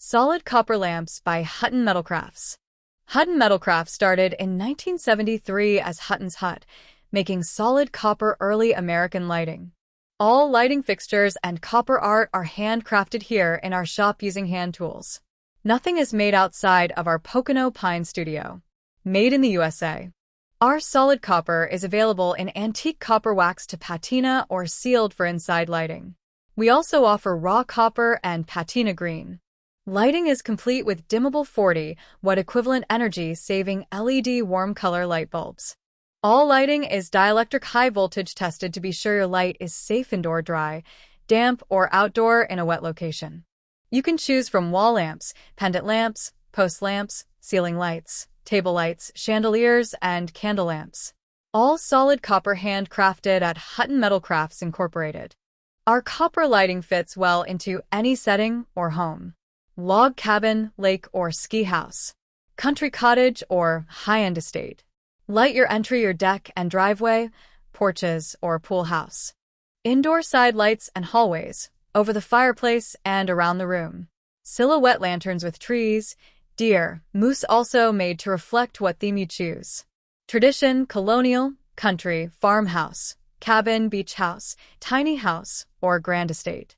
Solid copper lamps by Hutton Metalcrafts. Hutton Metalcrafts started in 1973 as Hutton's Hut, making solid copper early American lighting. All lighting fixtures and copper art are handcrafted here in our shop using hand tools. Nothing is made outside of our Pocono Pine studio. Made in the USA. Our solid copper is available in antique copper wax to patina or sealed for inside lighting. We also offer raw copper and patina green. Lighting is complete with dimmable 40-watt equivalent energy-saving LED warm color light bulbs. All lighting is dielectric high voltage tested to be sure your light is safe indoor dry, damp, or outdoor in a wet location. You can choose from wall lamps, pendant lamps, post lamps, ceiling lights, table lights, chandeliers, and candle lamps. All solid copper handcrafted at Hutton Metalcrafts Incorporated. Our copper lighting fits well into any setting or home. Log cabin, lake or ski house, country cottage or high-end estate. Light your entry, your deck and driveway, porches or pool house. Indoor side lights and hallways, over the fireplace and around the room. Silhouette lanterns with trees, deer, moose also made to reflect what theme you choose. Tradition, colonial, country, farmhouse, cabin, beach house, tiny house, or grand estate.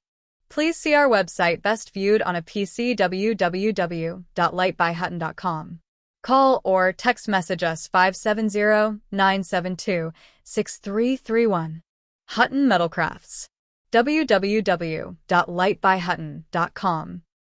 Please see our website best viewed on a PC www.lightbyhutton.com. Call or text message us 570-972-6331. Hutton Metalcrafts. www.lightbyhutton.com